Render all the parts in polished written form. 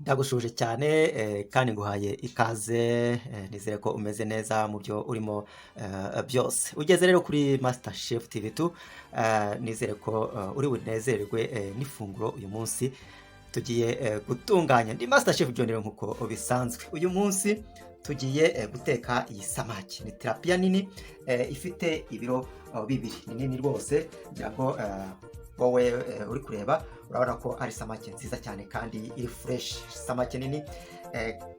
Ndagushuje cyane kandi nguhaye ikaze, nizere ko umeze neza mu byo urimo byose. Ugeze rero kuri Master Chef TV2, nizere ko uri bunezerwe n'ifunguro uyu munsi tugiye gutunganya. Ndi Master Chef John rero nkuko bisanzwe. Uyu munsi tugiye guteka iyi samaki. Ni tilapia nini ifite ibiro bibiri. Ni nini rwose, ngira ngo wowe uri kureba urabona ko ari samaki nziza cyane kandi iri fresh. Samaki nini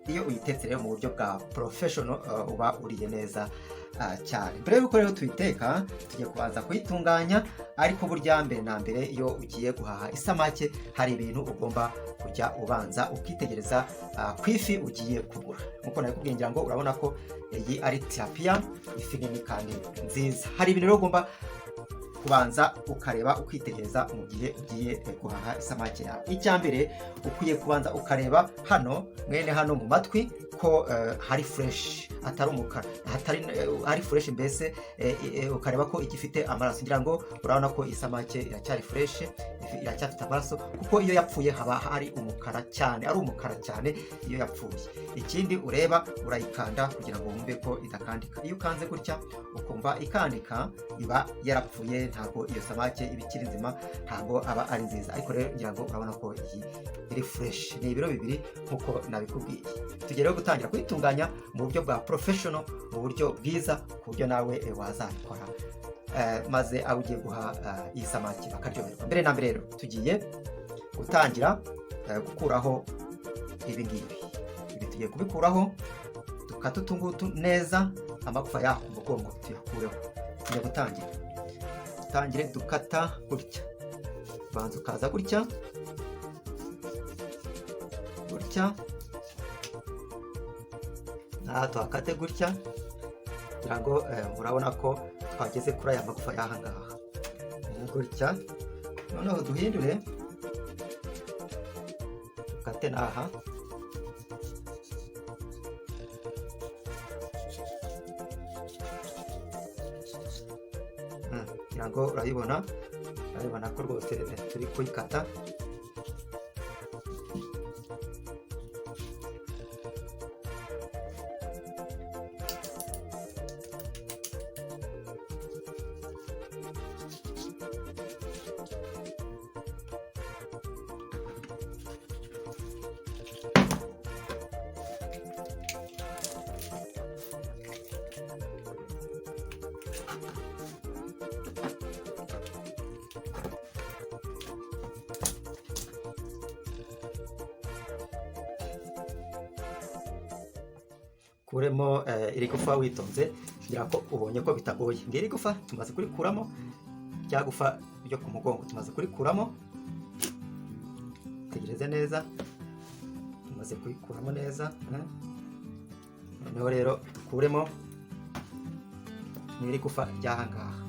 iyo uyitetse rero mu buryo bwa professional uba uriye neza cyane. Mbere yuko rero tuyiteka tugiye kubanza kuyitunganya, ariko burya mbere na mbere iyo ugiye guhaha isamake hari ibintu ugomba kujya ubanza ukitegereza ku ifi ugiye kugura. Nkuko nakubwiye, ngira ngo urabona ko iyi ari tilapia, ifi nini kandi nziza. Hari ibintu rero ugomba kubanza ukareba ukitegereza mu gihe ugiye guhaha isamake yawe. Icya mbere ukwiye kubanza ukareba hano hano mu matwi ko hari fresh, atari umukara, hari fresh, mbese ukareba ko igifite amaraso. Ngira ngo urabona ko isamake iracyari fresh, iracyafite amaraso, kuko iyo yapfuye haba hari umukara cyane, ari umukara cyane iyo yapfuye. Ikindi ureba, urayikanda kugira ngo wumve ko idakandika. Iyo ukanze gutya ukumva ikandika, iba yarapfuye, ntabwo iyo samake iba ikiri nzima, ntabwo aba ari nziza. Ariko rero ngira ngo urabona ko iyi iri fresh, ni ibiro bibiri nkuko nabikubwiye. Tugiye rero gutangira kuyitunganya mu buryo bwa professional, mu buryo bwiza, ku buryo nawe wazabikora maze abo ugiye guha iyi samaki bakaryoherwa. Mbere na mbere rero tugiye gutangira gukuraho ibi ngibi. Ibi tugiye kubikuraho, dukata utungutu neza, amagufa yaho ku mugongo tuyakureho. Tugiye gutangire dukata gutya, banza ukaza gutya tuhakate gutya, kugira ngo murabona ko twageze kuri aya magufa y'aha ngaha gutya. Noneho duhindure dukate n'aha, kugira ngo urabibona ko rwose turi kuyikata. Kuremo iri gufa witonze, ngira ko ubonye ko bitagoye. Ngiri gufa tumaze kurikuramo, rya gufa ryo ku mugongo tumaze kurikuramo. Tegereze neza, tumaze kurikuramo neza. Noneho rero kuremo n'iri gufa ry'aha ngaha.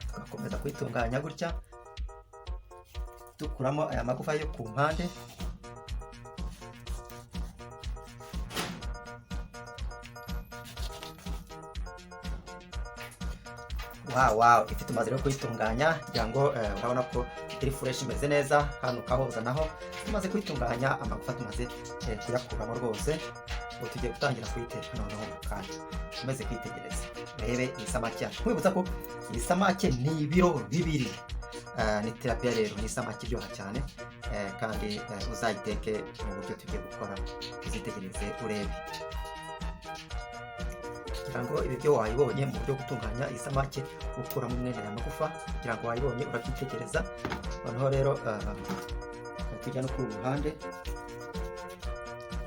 Tugakomeza kuyitunganya gutya, dukuramo aya magufa yo ku mpande. Wow, ifi tumaze rero kuyitunganya, kugira ngo urabona ko iri fureshi imeze neza. Hano ukahoza naho tumaze kuyitunganya, amagufa tumaze kuyakuramo rwose. Ubu tugiye gutangira kuyiteka noneho mu kanya. Umaze kwitegereza urebe iyi samaki yacu. Nkwibutsa ko iyi samaki ni ibiro 2. Ni tilapia rero, ni isamaki iryoha cyane, kandi uzayiteke mu buryo tugiye gukora. Uzitegereze urebe kugira ngo ibi byo wayibonye mu buryo gutunganya iyi samaki, ukuramo umwenda ya magufa kugira ngo wayibonye urabyitegereza. Noneho rero tujya no kuri ruhande,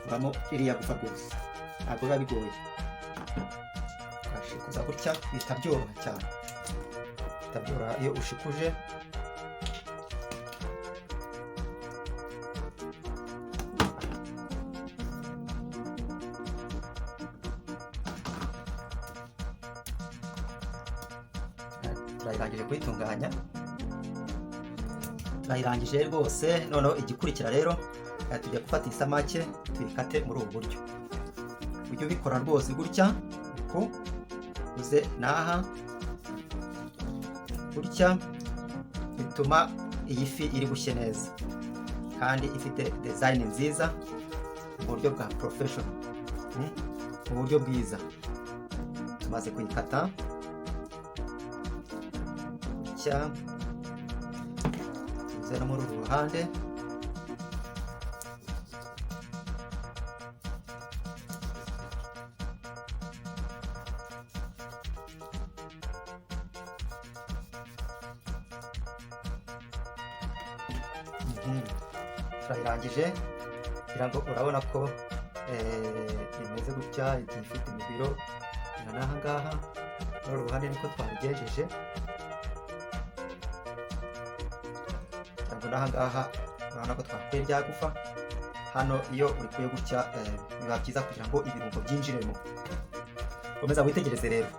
kuramo iriya gufa rwose, ntabwo biba bigoye. Urashikuza gutya bihita byoroha cyane, bihita byoroha iyo ushikuje. Turayirangije kuyitunganya, turayirangije rwose. Noneho igikurikira rero tujya gufata isamake tuyikate muri ubu buryo. Ujye ubikora rwose gutya, uku uze naha gutya, bituma iyi fi iri gushye neza kandi ifite design nziza mu buryo bwa professional, mu buryo bwiza. Tumaze kuyikata tuze no muri uru ruhande. Turayirangije kugira ngo urabona ko imeze gutya, igiye ifite imibiro n'aha ngaha. Muri uru ruhande niko twabigejeje. N'aha ngaha urabona ko twakuye rya gufa. Hano iyo urikuye gutya biba byiza kugira ngo ibirungo byinjiremo. Komeza witegereze rero.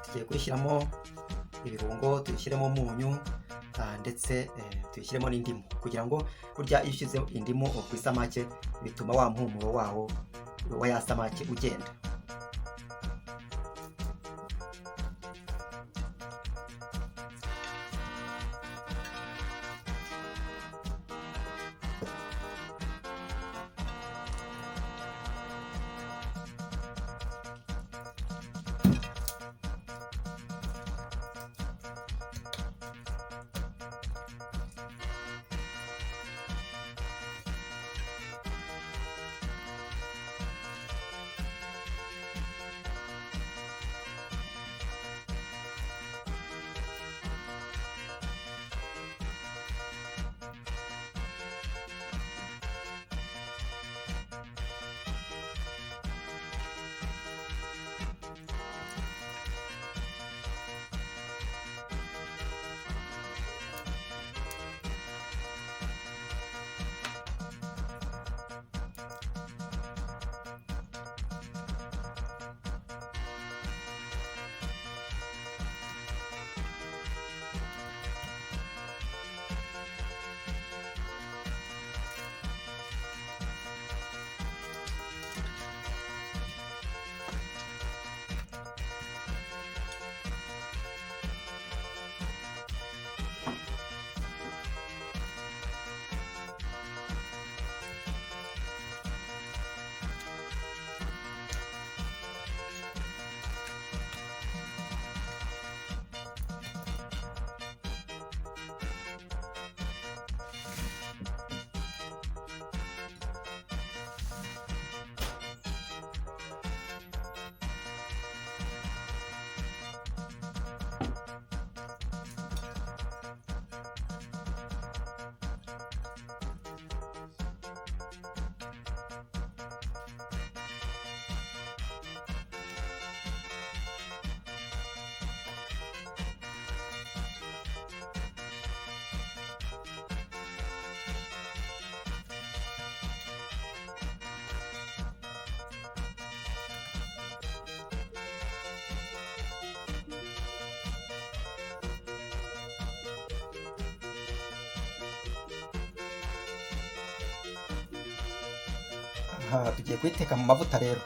Tugiye kuyishyiramo ibirungo, tuyishyiremo umunyu, ndetse tuyishyiremo n'indimu, kugira ngo burya iyo ushyize indimu ku isamake bituma wa mpumuro wawo wa ya samake ugenda. tugiye kuyiteka mu mavuta rero.